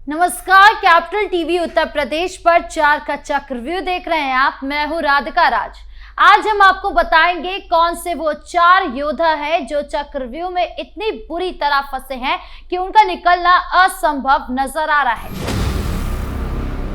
नमस्कार, capital TV Uttar Pradesh पर 4 का चक्रव्यूह देख रहे हैं आप। मैं हूं राधिका राज। आज हम आपको बताएंगे कौन से वो 4 योद्धा हैं जो चक्रव्यूह में इतनी बुरी तरह फंसे हैं कि उनका निकलना असंभव नजर आ रहा है।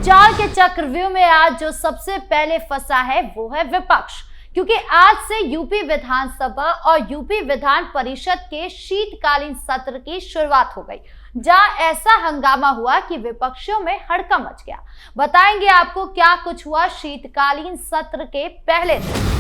4 के चक्रव्यूह में आज जो सबसे पहले फंसा है वो है विपक्ष, क्योंकि आज से यूपी विधानसभा और यूपी विधान परिषद के शीतकालीन सत्र की शुरुआत हो गई, जहां ऐसा हंगामा हुआ कि विपक्षियों में हड़कंप मच गया। बताएंगे आपको क्या कुछ हुआ शीतकालीन सत्र के पहले दिन।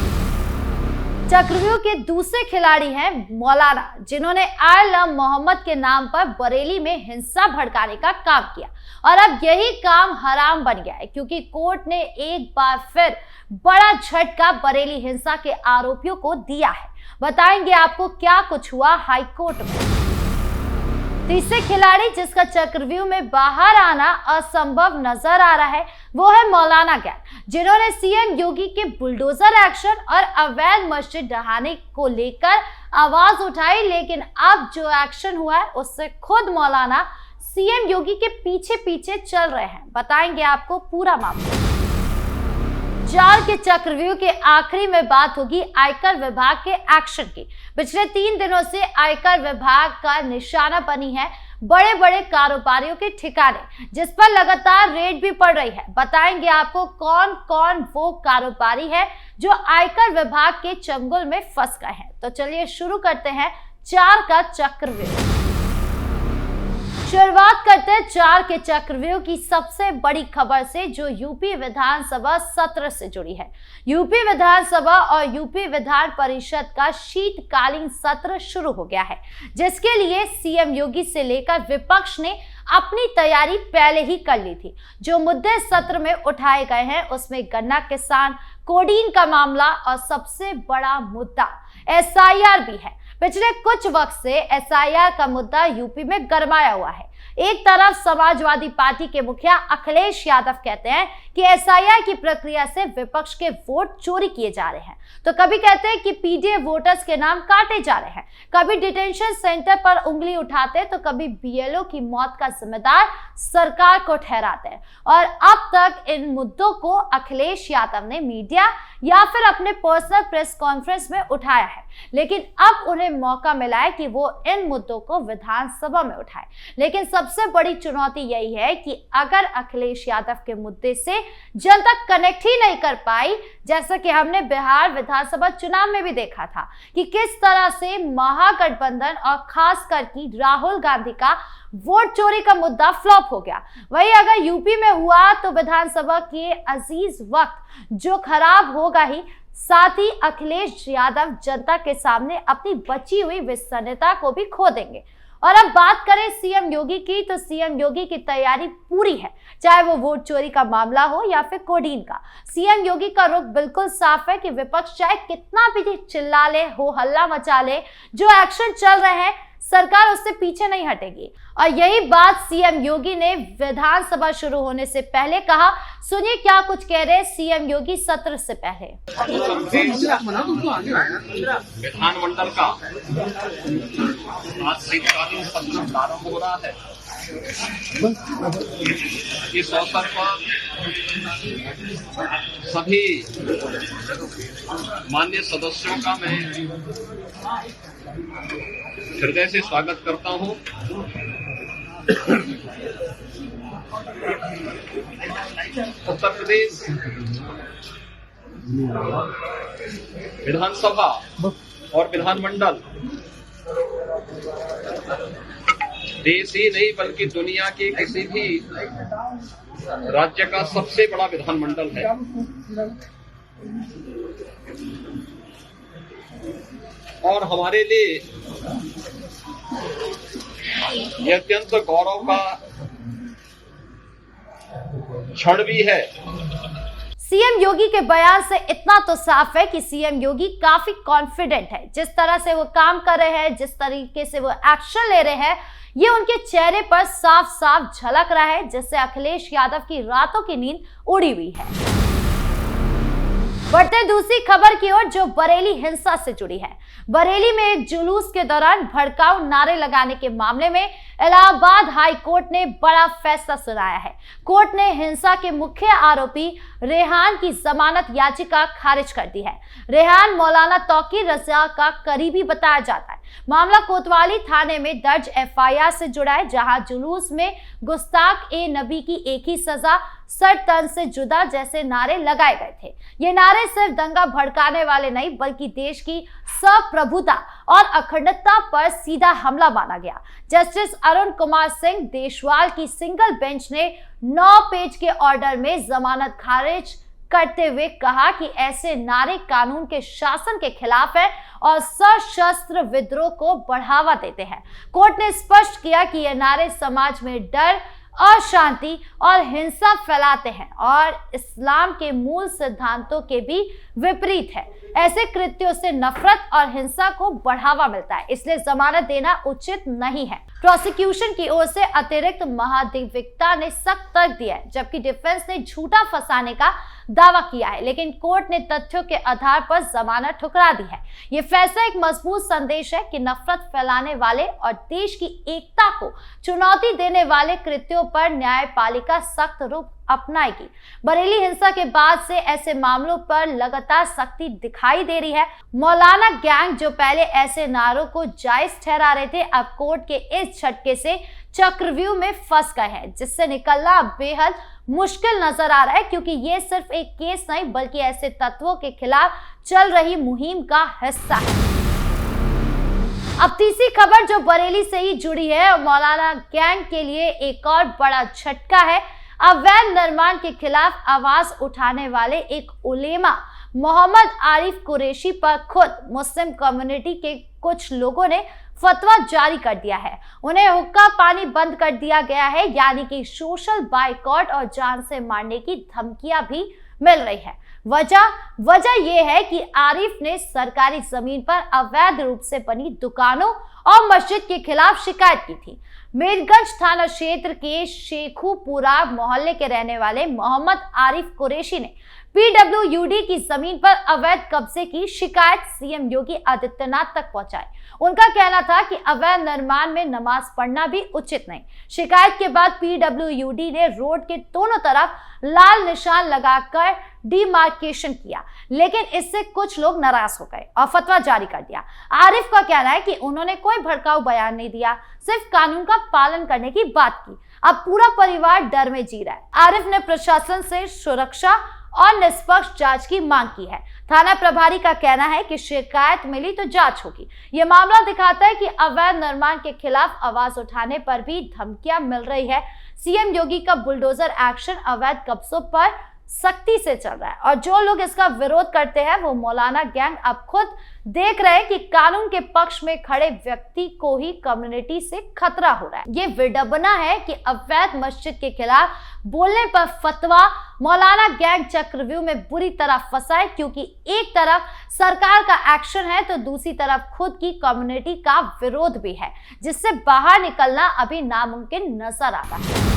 चक्रव्यूह के दूसरे खिलाड़ी हैं मौलाना, जिन्होंने आलम मोहम्मद के नाम पर बरेली में हिंसा भड़काने का काम किया और अब यही काम हराम बन गया है, क्योंकि कोर्ट ने एक बार फिर बड़ा झटका बरेली हिंसा के आरोपियों को दिया है। बताएंगे आपको क्या कुछ हुआ हाईकोर्ट में। तीसरे खिलाड़ी जिसका चक्रव्यूह में बाहर आना असंभव नजर आ रहा है वो है मौलाना गैंग, जिन्होंने सीएम योगी के बुलडोजर एक्शन और अवैध मस्जिद ढहाने को लेकर आवाज उठाई, लेकिन अब जो एक्शन हुआ है उससे खुद मौलाना सीएम योगी के पीछे पीछे चल रहे हैं। बताएंगे आपको पूरा मामला। 4 के चक्रव्यूह के आखिरी में बात होगी आयकर विभाग के एक्शन की। पिछले 3 दिनों से आयकर विभाग का निशाना बनी है बड़े बड़े कारोबारियों के ठिकाने, जिस पर लगातार रेड भी पड़ रही है। बताएंगे आपको कौन कौन वो कारोबारी है जो आयकर विभाग के चंगुल में फंस गए हैं। तो चलिए शुरू करते हैं 4 का चक्रव्यूह। शुरुआत करते हैं 4 के चक्रव्यूह की सबसे बड़ी खबर से, जो यूपी विधानसभा सत्र से जुड़ी है। यूपी विधानसभा और यूपी विधान परिषद का शीतकालीन सत्र शुरू हो गया है, जिसके लिए सीएम योगी से लेकर विपक्ष ने अपनी तैयारी पहले ही कर ली थी। जो मुद्दे सत्र में उठाए गए हैं उसमें गन्ना किसान, कोडीन का मामला और सबसे बड़ा मुद्दा एसआईआर भी है। पिछले कुछ वक्त से एसआईआर का मुद्दा यूपी में गरमाया हुआ है। एक तरफ समाजवादी पार्टी के मुखिया अखिलेश यादव कहते हैं कि एसआईआर की प्रक्रिया से विपक्ष के वोट चोरी किए जा रहे हैं, तो कभी कहते हैं कि पीडीए वोटर्स के नाम काटे जा रहे हैं, कभी डिटेंशन सेंटर पर उंगली उठाते तो कभी बीएलओ की मौत का जिम्मेदार सरकार को ठहराते हैं। और अब तक इन मुद्दों को अखिलेश यादव ने मीडिया या फिर अपने पर्सनल प्रेस कॉन्फ्रेंस में उठाया है, लेकिन अब उन्हें मौका मिला है कि वो इन मुद्दों को विधानसभा में उठाए। लेकिन सबसे बड़ी चुनौती यही है कि अगर अखिलेश यादव के मुद्दे से जनता कनेक्ट ही नहीं कर पाई, जैसा कि हमने बिहार विधानसभा चुनाव में भी देखा था कि किस तरह से महागठबंधन और खासकर की राहुल गांधी का वोट चोरी का मुद्दा फ्लॉप हो गया, वही अगर यूपी में हुआ तो विधानसभा के अजीज वक्त जो खराब होगा ही, साथ ही अखिलेश यादव जनता के सामने अपनी बची हुई विसन्नता को भी खो देंगे। और अब बात करें सीएम योगी की, तो सीएम योगी की तैयारी पूरी है, चाहे वो वोट चोरी का मामला हो या फिर कोडीन का। सीएम योगी का रुख बिल्कुल साफ है कि विपक्ष चाहे कितना भी चिल्ला ले, हो हल्ला मचा ले, जो एक्शन चल रहे हैं सरकार उससे पीछे नहीं हटेगी। और यही बात सीएम योगी ने विधानसभा शुरू होने से पहले कहा। सुनिए क्या कुछ कह रहे सीएम योगी सत्र से पहले। विधानमंडल का आज शीतकालीन सत्र प्रारंभ हो रहा है। इस अवसर पर सभी माननीय सदस्यों का मैं हृदय से स्वागत करता हूं। उत्तर प्रदेश विधानसभा और विधानमंडल देश ही नहीं बल्कि दुनिया के किसी भी राज्य का सबसे बड़ा विधानमंडल है। और हमारे लिए यह अत्यंत गौरव का क्षण भी है। सीएम योगी के बयान से इतना तो साफ है कि सीएम योगी काफी कॉन्फिडेंट है। जिस तरह से वो काम कर रहे हैं, जिस तरीके से वो एक्शन ले रहे हैं, ये उनके चेहरे पर साफ साफ झलक रहा है, जिससे अखिलेश यादव की रातों की नींद उड़ी हुई है। बढ़ते दूसरी खबर की ओर जो बरेली हिंसा से जुड़ी है। बरेली में एक जुलूस के दौरान भड़काऊ नारे लगाने के मामले में इलाहाबाद हाई कोर्ट ने बड़ा फैसला सुनाया है। कोर्ट ने हिंसा के मुख्य आरोपी रेहान की जमानत याचिका खारिज कर दी है। रेहान मौलाना तौकीर रजा का करीबी बताया जाता है। मामला कोतवाली थाने में दर्ज एफआईआर से जुड़ा है, जहां जुलूस में गुस्ताख ए नबी की एक ही सजा, सर तन से जुदा जैसे नारे लगाए गए थे। ये नारे सिर्फ दंगा भड़काने वाले नहीं बल्कि देश की संप्रभुता और अखंडता पर सीधा हमला माना गया। जस्टिस अरुण कुमार सिंह देशवाल की सिंगल बेंच ने 9 पेज के ऑर्डर में जमानत खारिज करते हुए कहा कि ऐसे नारे कानून के शासन के खिलाफ है और सशस्त्र विद्रोह को बढ़ावा देते हैं। कोर्ट ने स्पष्ट किया कि ये नारे समाज में डर, अशांति और हिंसा फैलाते हैं और इस्लाम के मूल सिद्धांतों के भी विपरीत है। ऐसे कृत्यों से नफरत और हिंसा को बढ़ावा मिलता है, इसलिए जमानत देना उचित नहीं है। प्रोसिक्यूशन की ओर से अतिरिक्त महाधिवक्ता ने सख्त तर्क दिया है, जबकि डिफेंस ने झूठा फंसाने का दावा किया है, लेकिन कोर्ट ने तथ्यों के आधार पर जमानत ठुकरा दी है। ये फैसला एक मजबूत संदेश है कि नफरत फैलाने वाले और देश की एकता को चुनौती देने वाले कृत्यों पर न्यायपालिका सख्त रुख अपनाएगी। बरेली हिंसा के बाद से ऐसे मामलों पर लगातार सख्ती दिखाई दे रही है। मौलाना गैंग जो पहले ऐसे नारों को जायज ठहरा रहे थे, अब कोर्ट के इस झटके से चक्रव्यूह में फंस गए हैं, जिससे निकलना बेहद मुश्किल नजर आ रहा है, क्योंकि ये सिर्फ एक केस नहीं बल्कि ऐसे तत्वों के खिलाफ चल रही मुहिम का हिस्सा है। अब तीसरी खबर जो बरेली से ही जुड़ी है, मौलाना गैंग के लिए एक और बड़ा झटका है। अवैध निर्माण के खिलाफ आवाज उठाने वाले एक उलेमा मोहम्मद आरिफ कुरैशी पर खुद मुस्लिम कम्युनिटी के कुछ लोगों ने फतवा जारी कर दिया है। उन्हें हुक्का पानी बंद कर दिया गया है, यानी कि सोशल बाइकॉट और जान से मारने की धमकियां भी मिल रही है। वजह यह है कि आरिफ ने सरकारी जमीन पर अवैध रूप से बनी दुकानों और मस्जिद के खिलाफ शिकायत की थी। मीरगंज थाना क्षेत्र के शेखुपुरा मोहल्ले के रहने वाले मोहम्मद आरिफ कुरैशी ने पीडब्ल्यूडी की जमीन पर अवैध कब्जे की शिकायत सीएम योगी आदित्यनाथ तक पहुंचाई। उनका कहना था कि अवैध निर्माण में नमाज पढ़ना भी उचित नहीं। शिकायत के बाद पीडब्ल्यूडी ने रोड के दोनों तरफ लाल निशान लगाकर डिमार्केशन किया, लेकिन इससे कुछ लोग नाराज हो गए और फतवा जारी कर दिया। आरिफ का कहना है कि उन्होंने कोई भड़काऊ बयान नहीं दिया, सिर्फ कानून का पालन करने की बात की। अब पूरा परिवार डर में जी रहा है। आरिफ ने प्रशासन से सुरक्षा और निष्पक्ष जांच की मांग की है। थाना प्रभारी का कहना है कि शिकायत मिली तो जांच होगी। यह मामला दिखाता है कि अवैध निर्माण के खिलाफ आवाज उठाने पर भी धमकियां मिल रही है। सीएम योगी का बुलडोजर एक्शन अवैध कब्जों पर सख्ती से चल रहा है और जो लोग इसका विरोध करते हैं वो मौलाना गैंग अब खुद देख रहे हैं कि कानून के पक्ष में खड़े व्यक्ति को ही कम्युनिटी से खतरा हो रहा है। ये विडंबना है कि अवैध मस्जिद के खिलाफ बोलने पर फतवा मौलाना गैंग चक्रव्यूह में बुरी तरह फंसा है, क्योंकि एक तरफ सरकार का एक्शन है तो दूसरी तरफ खुद की कम्युनिटी का विरोध भी है, जिससे बाहर निकलना अभी नामुमकिन नजर आता है।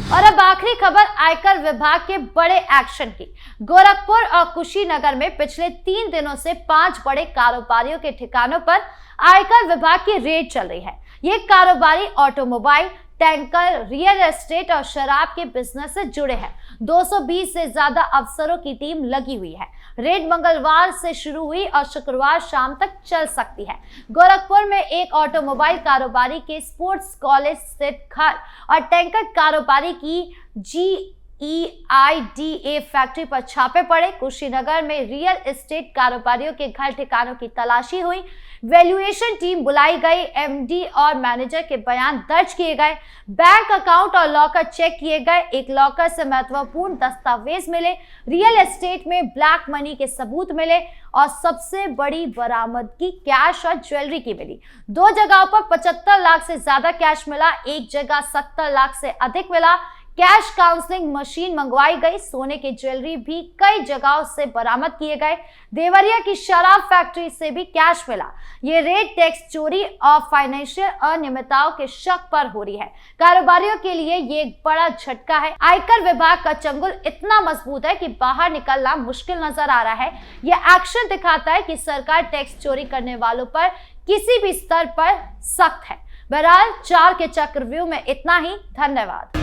और अब आखिरी खबर आयकर विभाग के बड़े एक्शन की। गोरखपुर और कुशीनगर में पिछले 3 दिनों से 5 बड़े कारोबारियों के ठिकानों पर आयकर विभाग की रेड चल रही है। ये कारोबारी ऑटोमोबाइल, टैंकर, रियल एस्टेट और शराब के बिजनेस से जुड़े हैं। 220 से ज्यादा अफसरों की टीम लगी हुई है। रेड मंगलवार से शुरू हुई और शुक्रवार शाम तक चल सकती है। गोरखपुर में एक ऑटोमोबाइल कारोबारी के स्पोर्ट्स कॉलेज स्थित घर और टैंकर कारोबारी की GEIDA फैक्ट्री पर छापे पड़े। कुशीनगर में रियल एस्टेट कारोबारियों के घर ठिकानों की तलाशी हुई। वैल्यूएशन टीम बुलाई गई। MD और मैनेजर के बयान दर्ज किए गए। बैंक अकाउंट और लॉकर चेक किए गए। एक लॉकर से महत्वपूर्ण दस्तावेज मिले। रियल एस्टेट में ब्लैक मनी के सबूत मिले और सबसे बड़ी बरामदगी कैश और ज्वेलरी की मिली। 2 जगहों पर 75 लाख से ज्यादा कैश मिला, एक जगह 70 लाख से अधिक मिला। कैश काउंसलिंग मशीन मंगवाई गई, सोने के ज्वेलरी भी कई जगहों से बरामद किए गए, देवरिया की शराब फैक्ट्री से भी कैश मिला। ये रेड टैक्स चोरी और फाइनेंशियल अनियमितताओं के शक पर हो रही है। कारोबारियों के लिए ये एक बड़ा झटका है। आयकर विभाग का चंगुल इतना मजबूत है कि बाहर निकलना मुश्किल नजर आ रहा है। ये एक्शन दिखाता है कि सरकार टैक्स चोरी करने वालों पर किसी भी स्तर पर सख्त है। बहरहाल 4 के चक्रव्यूह में इतना ही। धन्यवाद।